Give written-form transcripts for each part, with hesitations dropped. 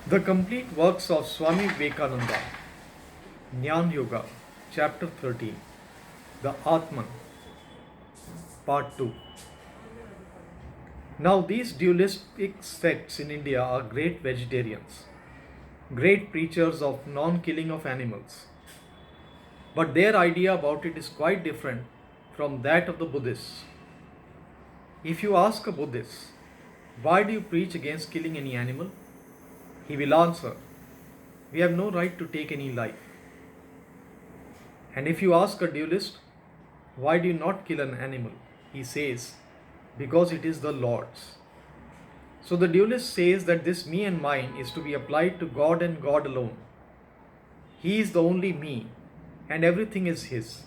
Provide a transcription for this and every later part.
The complete works of Swami Vivekananda, Jnana Yoga, Chapter 13, The Atman, Part 2. Now, these dualistic sects in India are great vegetarians, great preachers of non killing of animals. But their idea about it is quite different from that of the Buddhists. If you ask a Buddhist, why do you preach against killing any animal? He will answer, we have no right to take any life. And if you ask a dualist, why do you not kill an animal? He says, because it is the Lord's. So the dualist says that this me and mine is to be applied to God and God alone. He is the only me, and everything is His.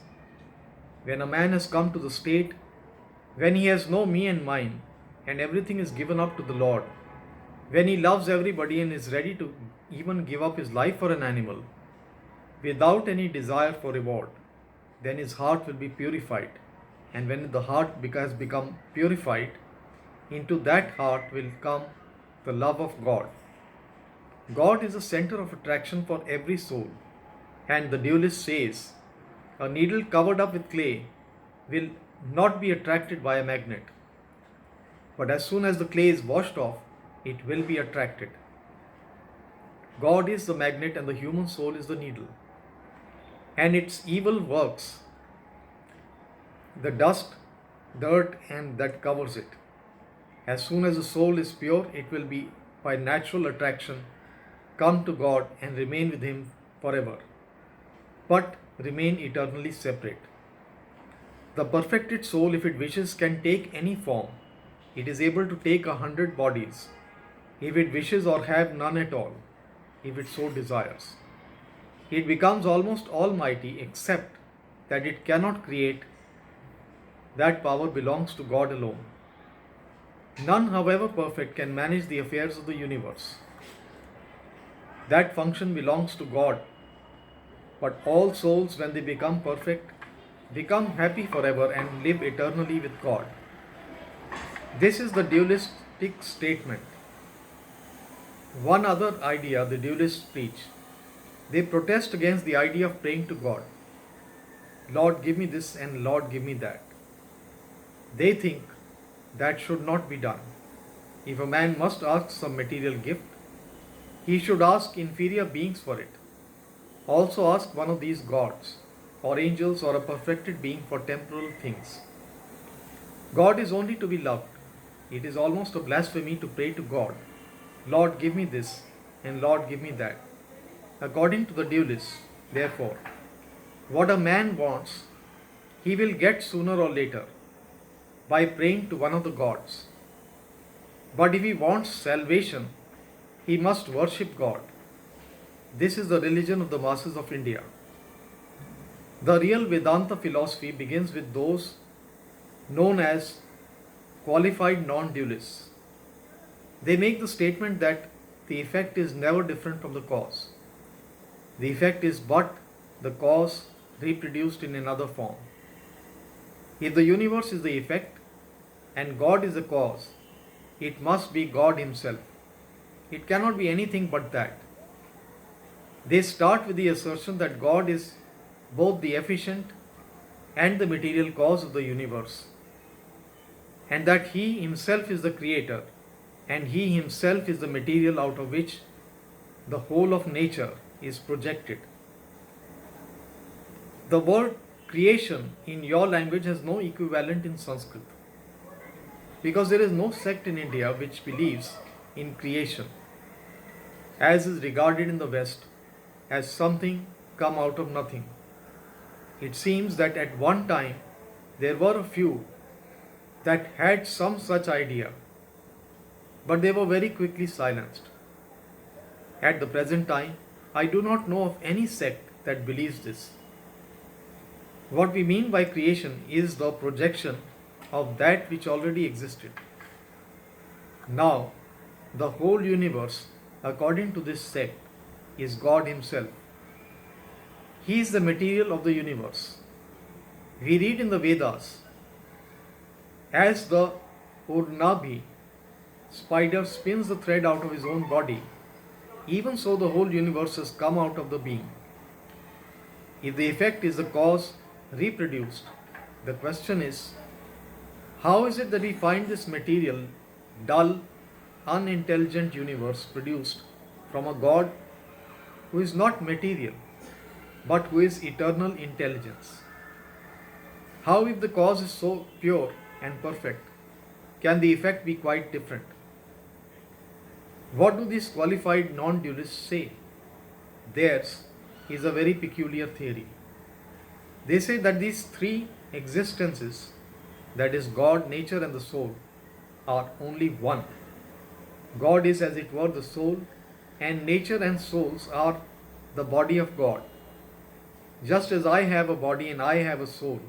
When a man has come to the state when he has no me and mine, and everything is given up to the Lord, when he loves everybody and is ready to even give up his life for an animal, without any desire for reward, then his heart will be purified. And when the heart has become purified, into that heart will come the love of God. God is the center of attraction for every soul. And the dualist says, a needle covered up with clay will not be attracted by a magnet. But as soon as the clay is washed off, it will be attracted. God is the magnet and the human soul is the needle. And its evil works, the dust, dirt, and that covers it. As soon as the soul is pure, it will be by natural attraction come to God and remain with Him forever, but remain eternally separate. The perfected soul, if it wishes, can take any form. It is able to take 100 bodies, if it wishes, or have none at all, if it so desires. It becomes almost almighty, except that it cannot create. That power belongs to God alone. None, however perfect, can manage the affairs of the universe. That function belongs to God. But all souls, when they become perfect, become happy forever and live eternally with God. This is the dualistic statement. One other idea the dualists preach. They protest against the idea of praying to God. Lord, give me this and Lord, give me that. They think that should not be done. If a man must ask some material gift, he should ask inferior beings for it. Also ask one of these gods, or angels, or a perfected being for temporal things. God is only to be loved. It is almost a blasphemy to pray to God, Lord, give me this, and Lord, give me that. According to the dualists, therefore, what a man wants, he will get sooner or later by praying to one of the gods. But if he wants salvation, he must worship God. This is the religion of the masses of India. The real Vedanta philosophy begins with those known as qualified non-dualists. They make the statement that the effect is never different from the cause. The effect is but the cause reproduced in another form. If the universe is the effect and God is the cause, it must be God Himself. It cannot be anything but that. They start with the assertion that God is both the efficient and the material cause of the universe, and that He Himself is the creator, and He Himself is the material out of which the whole of nature is projected. The word creation in your language has no equivalent in Sanskrit, because there is no sect in India which believes in creation, as is regarded in the West as something come out of nothing. It seems that at one time there were a few that had some such idea, but they were very quickly silenced. At the present time, I do not know of any sect that believes this. What we mean by creation is the projection of that which already existed. Now, the whole universe, according to this sect, is God Himself. He is the material of the universe. We read in the Vedas, as the Urnabhi spider spins the thread out of his own body, Even so, the whole universe has come out of the being. If the effect is the cause reproduced, the question is, how is it that we find this material, dull, unintelligent universe produced from a God who is not material, but who is eternal intelligence? How, if the cause is so pure and perfect, can the effect be quite different? What do these qualified non-dualists say? Theirs is a very peculiar theory. They say that these three existences, that is God, nature and the soul, are only one. God is as it were the soul, and nature and souls are the body of God. Just as I have a body and I have a soul,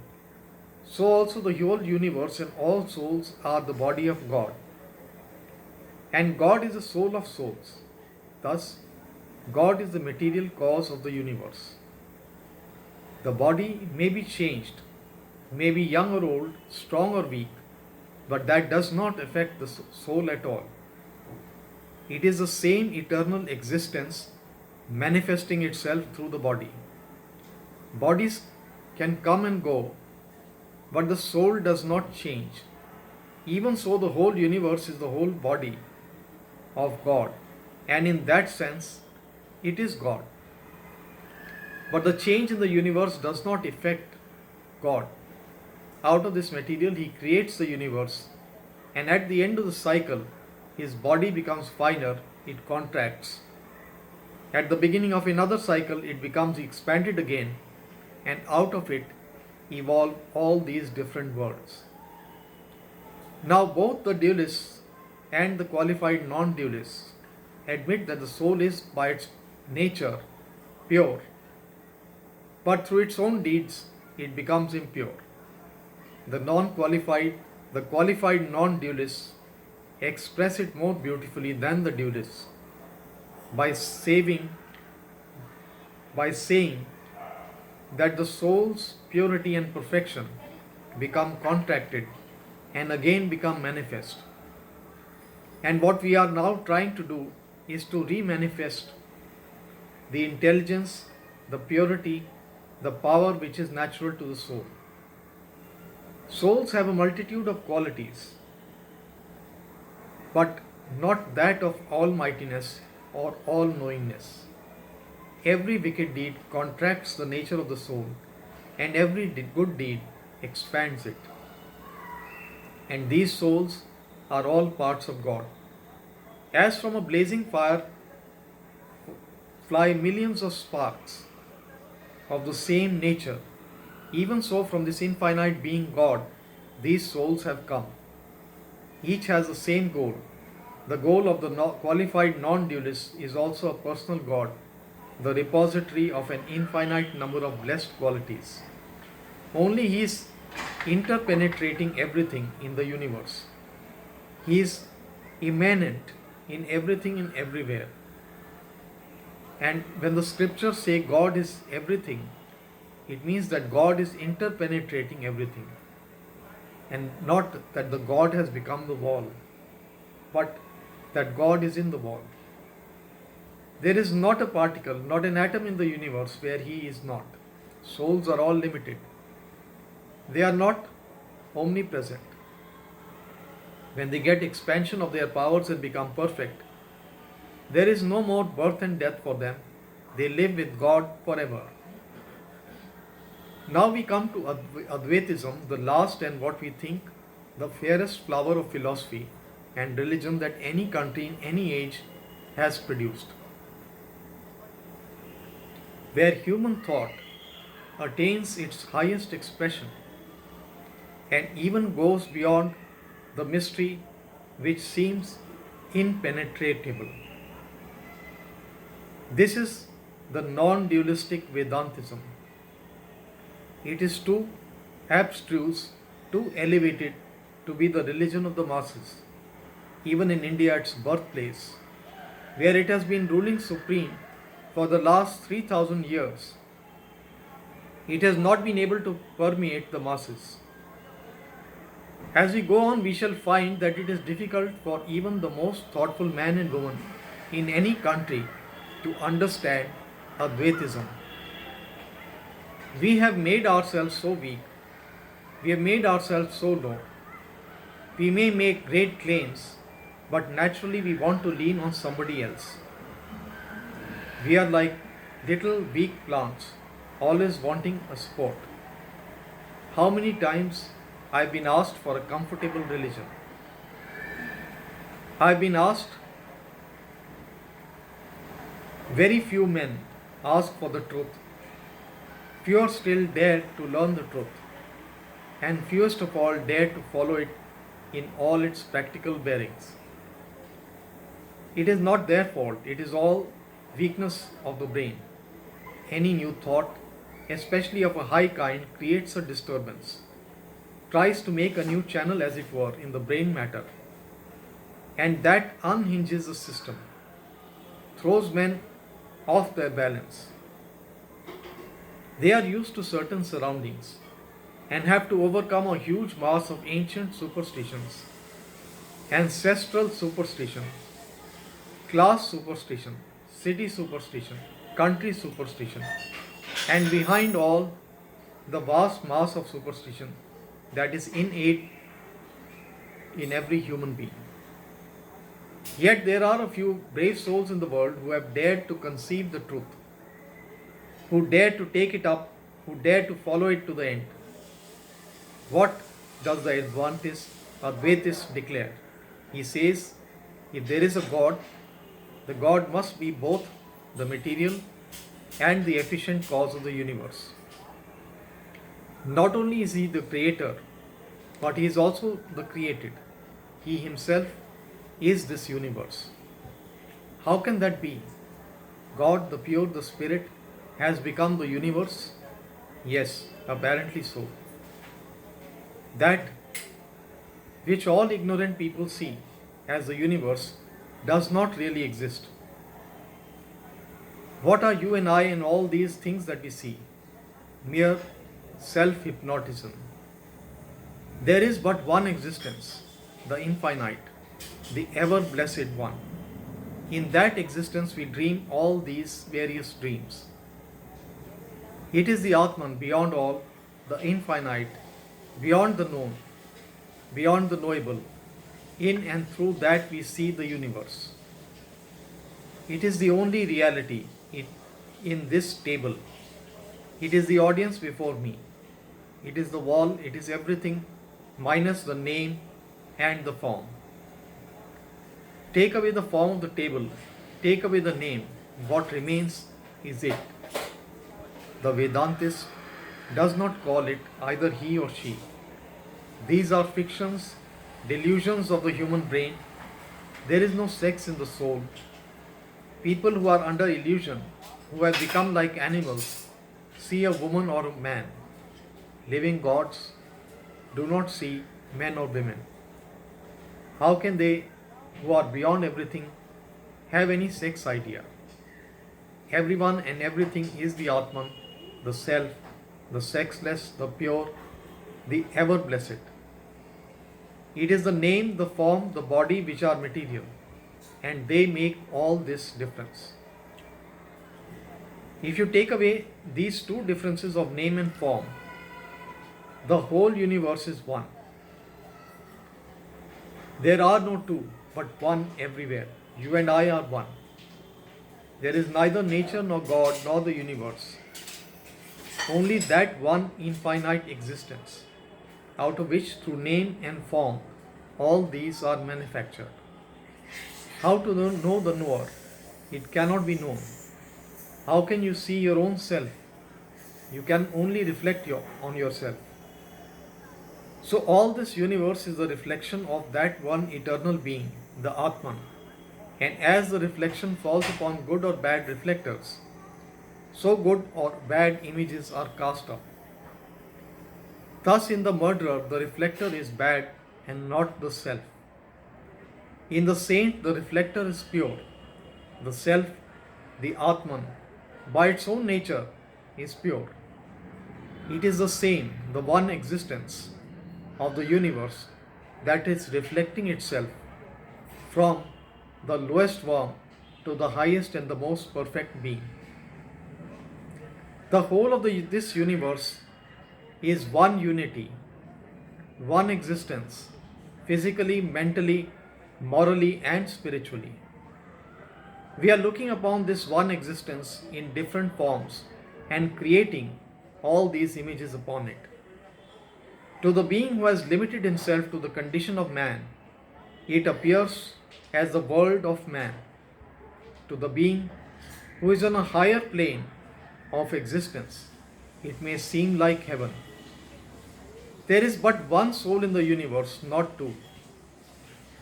so also the whole universe and all souls are the body of God. And God is the soul of souls. Thus, God is the material cause of the universe. The body may be changed, may be young or old, strong or weak, but that does not affect the soul at all. It is the same eternal existence manifesting itself through the body. Bodies can come and go, but the soul does not change. Even so, the whole universe is the whole body of God, and in that sense, it is God. But the change in the universe does not affect God. Out of this material, He creates the universe, and at the end of the cycle, His body becomes finer, it contracts. At the beginning of another cycle, it becomes expanded again, and out of it evolve all these different worlds. Now, both the dualists and the qualified non-dualists admit that the soul is by its nature pure, but through its own deeds it becomes impure. The qualified non-dualists express it more beautifully than the dualists by saying that the soul's purity and perfection become contracted and again become manifest. And what we are now trying to do is to re-manifest the intelligence, the purity, the power which is natural to the soul. Souls have a multitude of qualities, but not that of almightiness or all-knowingness. Every wicked deed contracts the nature of the soul, and every good deed expands it. And these souls are all parts of God. As from a blazing fire fly millions of sparks of the same nature, even so from this infinite being God, these souls have come. Each has the same goal. The goal of the qualified non-dualist is also a personal God, the repository of an infinite number of blessed qualities. Only He is interpenetrating everything in the universe. He is immanent in everything and everywhere. And when the scriptures say God is everything, it means that God is interpenetrating everything. And not that the God has become the wall, but that God is in the wall. There is not a particle, not an atom in the universe where He is not. Souls are all limited. They are not omnipresent. When they get expansion of their powers and become perfect, there is no more birth and death for them. They live with God forever. Now we come to Advaitism, the last and what we think the fairest flower of philosophy and religion that any country in any age has produced, where human thought attains its highest expression and even goes beyond the mystery which seems impenetrable. This is the non-dualistic Vedantism. It is too abstruse, too elevated to be the religion of the masses, even in India, its birthplace, where it has been ruling supreme for the last 3000 years. It has not been able to permeate the masses. As we go on, we shall find that it is difficult for even the most thoughtful man and woman in any country to understand Advaitism. We have made ourselves so weak, we have made ourselves so low. We may make great claims, but naturally we want to lean on somebody else. We are like little weak plants, always wanting a support. How many times I've been asked for a comfortable religion? I've been asked, very few men ask for the truth. Fewer still dare to learn the truth, and fewest of all dare to follow it in all its practical bearings. It is not their fault, it is all weakness of the brain. Any new thought, especially of a high kind, creates a disturbance, tries to make a new channel, as it were, in the brain matter, and that unhinges the system, throws men off their balance. They are used to certain surroundings and have to overcome a huge mass of ancient superstitions, ancestral superstition, class superstition, city superstition, country superstition, and behind all, the vast mass of superstition that is innate in every human being. Yet there are a few brave souls in the world who have dared to conceive the truth, who dare to take it up, who dare to follow it to the end. What does the Advaitist declare? He says, if there is a God, the God must be both the material and the efficient cause of the universe. Not only is He the creator, but He is also the created. He Himself is this universe. How can that be? God, the pure, the Spirit, has become the universe? Yes, apparently so. That which all ignorant people see as the universe does not really exist. What are you and I and all these things that we see? Mere self-hypnotism. There is but one existence, the infinite, the ever-blessed one. In that existence we dream all these various dreams. It is the Atman beyond all, the infinite, beyond the known, beyond the knowable. In and through that we see the universe. It is the only reality in this table. It is the audience before me. It is the wall, it is everything minus the name and the form. Take away the form of the table, take away the name, what remains is it. The Vedantist does not call it either he or she. These are fictions, delusions of the human brain. There is no sex in the soul. People who are under illusion, who have become like animals, see a woman or a man. Living gods do not see men or women. How can they, who are beyond everything, have any sex idea? Everyone and everything is the Atman, the Self, the sexless, the pure, the ever-blessed. It is the name, the form, the body which are material, and they make all this difference. If you take away these two differences of name and form, the whole universe is one. There are no two, but one everywhere. You and I are one. There is neither nature nor God nor the universe. Only that one infinite existence, out of which through name and form all these are manufactured. How to know the knower? It cannot be known. How can you see your own self? You can only reflect on yourself. So all this universe is a reflection of that one eternal being, the Atman. And as the reflection falls upon good or bad reflectors, so good or bad images are cast up. Thus in the murderer, the reflector is bad and not the self. In the saint, the reflector is pure. The self, the Atman, by its own nature, is pure. It is the same, the one existence of the universe that is reflecting itself from the lowest worm to the highest and the most perfect being. The whole of this universe is one unity, one existence, physically, mentally, morally, and spiritually. We are looking upon this one existence in different forms and creating all these images upon it. To the being who has limited himself to the condition of man, it appears as the world of man. To the being who is on a higher plane of existence, it may seem like heaven. There is but one soul in the universe, not two.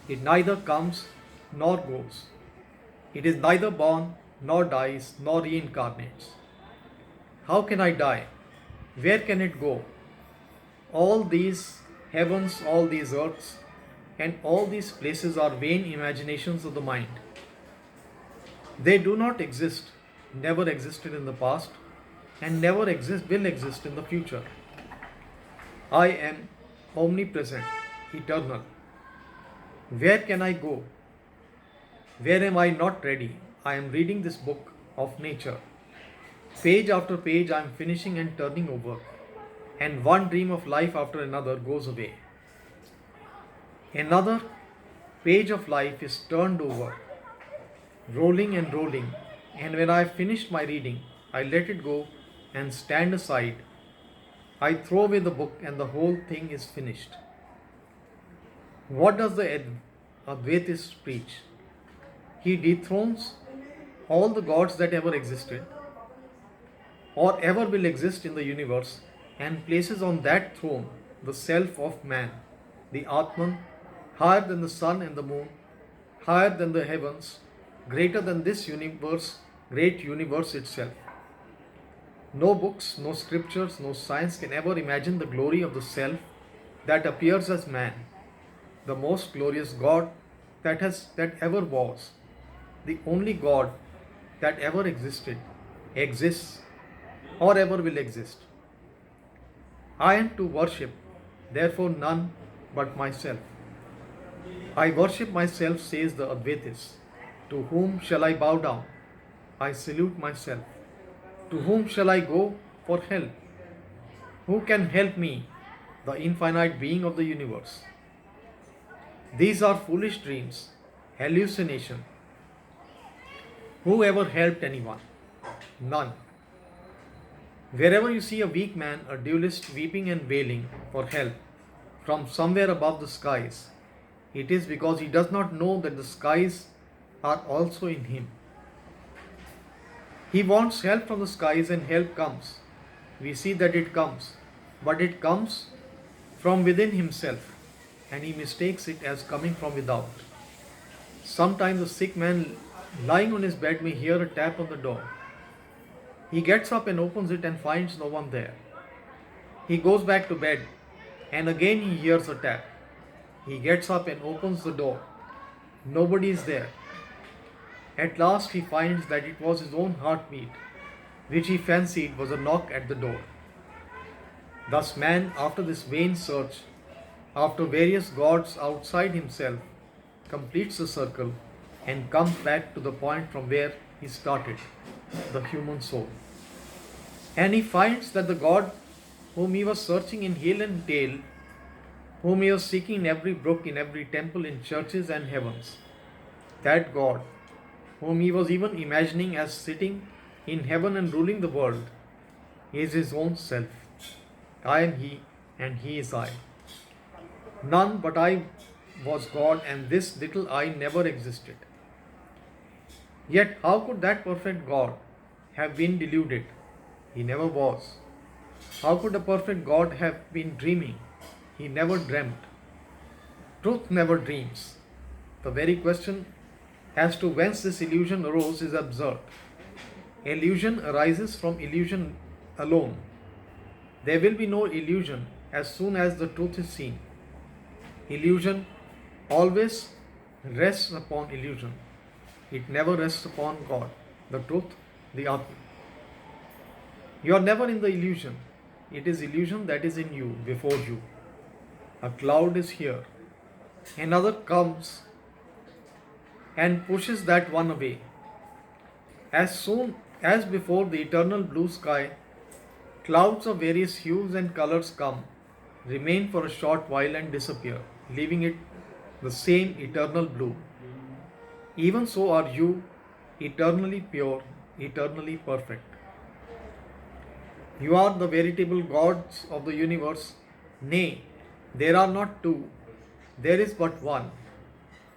It neither comes nor goes. It is neither born nor dies nor reincarnates. How can I die? Where can it go? All these heavens, all these earths, and all these places are vain imaginations of the mind. They do not exist, never existed in the past, and never will exist in the future. I am omnipresent, eternal. Where can I go? Where am I not ready? I am reading this book of nature. Page after page I am finishing and turning over, and one dream of life after another goes away. Another page of life is turned over, rolling and rolling, and when I have finished my reading, I let it go and stand aside. I throw away the book and the whole thing is finished. What does the Advaitist preach? He dethrones all the gods that ever existed or ever will exist in the universe and places on that throne the self of man, the Atman, higher than the sun and the moon, higher than the heavens, greater than this universe, great universe itself. No books, no scriptures, no science can ever imagine the glory of the self that appears as man, the most glorious God that ever was, the only God that ever existed, exists, or ever will exist. I am to worship, therefore none but myself. I worship myself, says the Advaitist. To whom shall I bow down? I salute myself. To whom shall I go for help? Who can help me, the infinite being of the universe? These are foolish dreams, hallucination. Who ever helped anyone? None. Wherever you see a weak man, a dualist weeping and wailing for help from somewhere above the skies, it is because he does not know that the skies are also in him. He wants help from the skies and help comes. We see that it comes, but it comes from within himself and he mistakes it as coming from without. Sometimes a sick man lying on his bed may hear a tap on the door. He gets up and opens it and finds no one there. He goes back to bed and again he hears a tap. He gets up and opens the door. Nobody is there. At last he finds that it was his own heartbeat, which he fancied was a knock at the door. Thus man, after this vain search, after various gods outside himself, completes the circle and comes back to the point from where he started, the human soul. And he finds that the God whom he was searching in hill and dale, whom he was seeking in every brook, in every temple, in churches and heavens, that God, whom he was even imagining as sitting in heaven and ruling the world, is his own self. I am he and he is I. None but I was God and this little I never existed. Yet how could that perfect God have been deluded? He never was. How could a perfect God have been dreaming? He never dreamt. Truth never dreams. The very question as to whence this illusion arose is absurd. Illusion arises from illusion alone. There will be no illusion as soon as the truth is seen. Illusion always rests upon illusion. It never rests upon God, the truth, the Atman. You are never in the illusion. It is illusion that is in you, before you. A cloud is here. Another comes and pushes that one away. As soon as before the eternal blue sky, clouds of various hues and colors come, remain for a short while and disappear, leaving it the same eternal blue. Even so are you, eternally pure, eternally perfect. You are the veritable gods of the universe. Nay, there are not two, there is but one.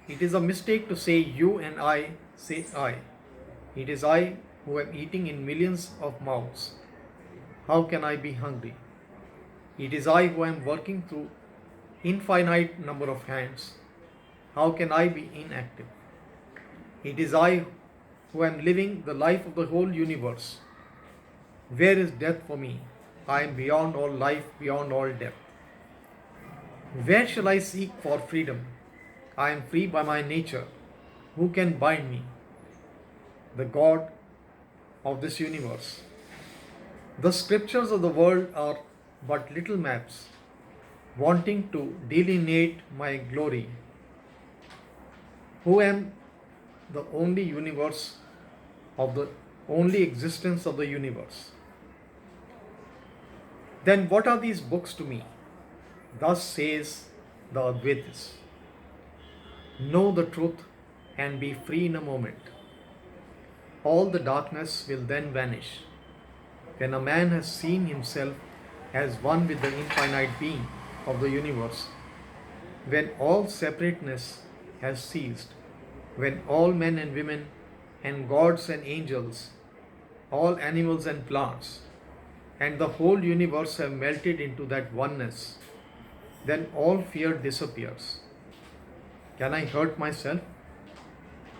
It is a mistake to say you and I say I. It is I who am eating in millions of mouths. How can I be hungry? It is I who am working through infinite number of hands. How can I be inactive? It is I who am living the life of the whole universe. Where is death for me? I am beyond all life, beyond all death. Where shall I seek for freedom? I am free by my nature. Who can bind me? The God of this universe. The scriptures of the world are but little maps, wanting to delineate my glory. Who am the only universe of the only existence of the universe? Then what are these books to me? Thus says the Advaitis. Know the truth and be free in a moment. All the darkness will then vanish. When a man has seen himself as one with the infinite being of the universe, when all separateness has ceased, when all men and women and gods and angels, all animals and plants, and the whole universe have melted into that oneness, then all fear disappears. Can I hurt myself?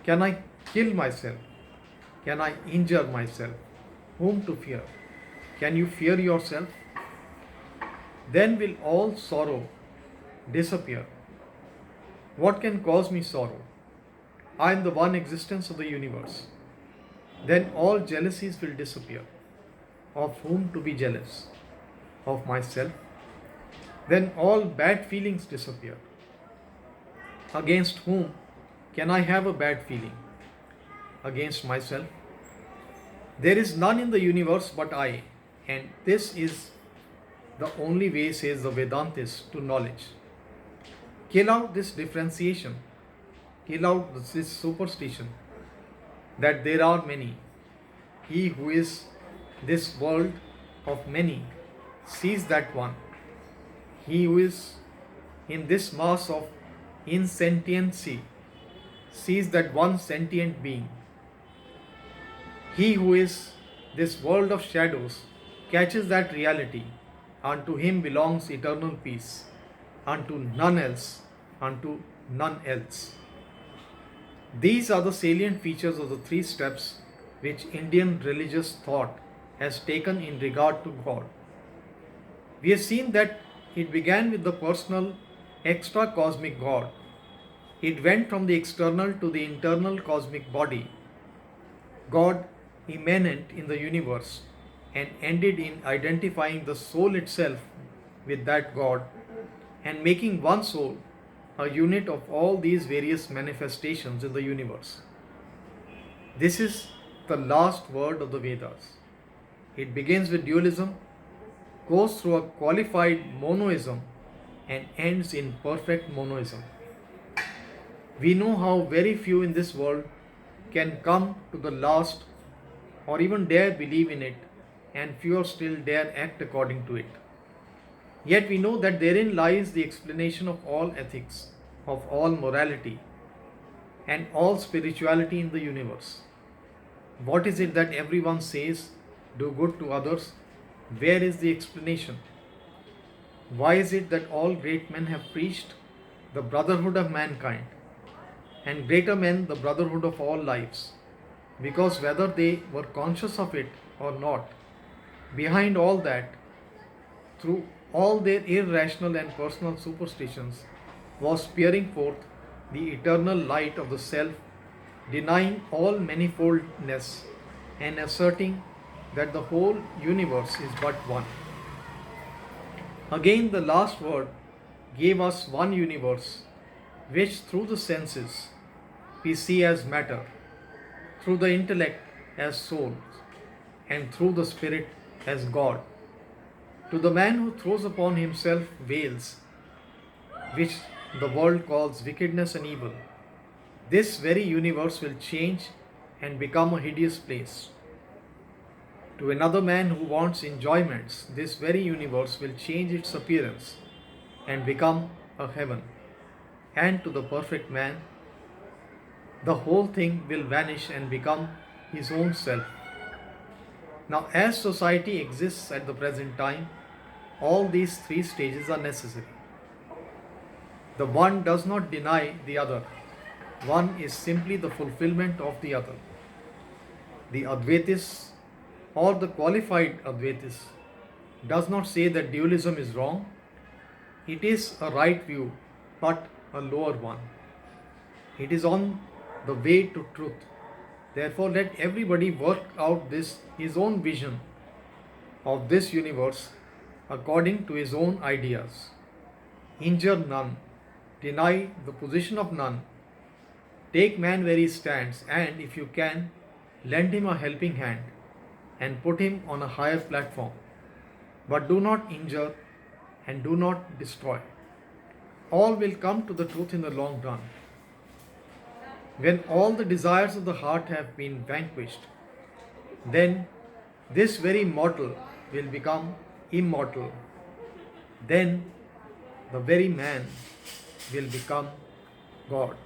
Can I kill myself? Can I injure myself? Whom to fear? Can you fear yourself? Then will all sorrow disappear. What can cause me sorrow? I am the one existence of the universe. Then all jealousies will disappear. Of whom to be jealous? Of myself? Then all bad feelings disappear. Against whom can I have a bad feeling? Against myself? There is none in the universe but I, and this is the only way, says the Vedantis, to knowledge. Kill out this differentiation, kill out this superstition that there are many. He who is this world of many sees that one. He who is in this mass of insentiency sees that one sentient being. He who is this world of shadows catches that reality. Unto him belongs eternal peace. Unto none else. Unto none else. These are the salient features of the three steps which Indian religious thought has taken in regard to God. We have seen that it began with the personal extra cosmic God. It went from the external to the internal cosmic body, God immanent in the universe, and ended in identifying the soul itself with that God and making one soul a unit of all these various manifestations in the universe. This is the last word of the Vedas. It begins with dualism, goes through a qualified monoism, and ends in perfect monoism. We know how very few in this world can come to the last or even dare believe in it, and fewer still dare act according to it. Yet we know that therein lies the explanation of all ethics, of all morality, and all spirituality in the universe. What is it that everyone says, do good to others? Where is the explanation? Why is it that all great men have preached the brotherhood of mankind, and greater men the brotherhood of all lives? Because whether they were conscious of it or not, behind all that, through all their irrational and personal superstitions, was peering forth the eternal light of the self, denying all manifoldness and asserting that the whole universe is but one. Again, the last word gave us one universe, which through the senses we see as matter, through the intellect as souls, and through the Spirit as God. To the man who throws upon himself veils, which the world calls wickedness and evil, this very universe will change and become a hideous place. To another man who wants enjoyments, this very universe will change its appearance and become a heaven. And to the perfect man, the whole thing will vanish and become his own self. Now, as society exists at the present time, all these three stages are necessary. The one does not deny the other, one is simply the fulfillment of the other. The Advaitis or the qualified Advaitis does not say that dualism is wrong. It is a right view, but a lower one. It is on the way to truth. Therefore, let everybody work out his own vision of this universe according to his own ideas. Injure none, deny the position of none, take man where he stands, and if you can, lend him a helping hand and put him on a higher platform. But do not injure and do not destroy. All will come to the truth in the long run. When all the desires of the heart have been vanquished, then this very mortal will become immortal. Then the very man will become God.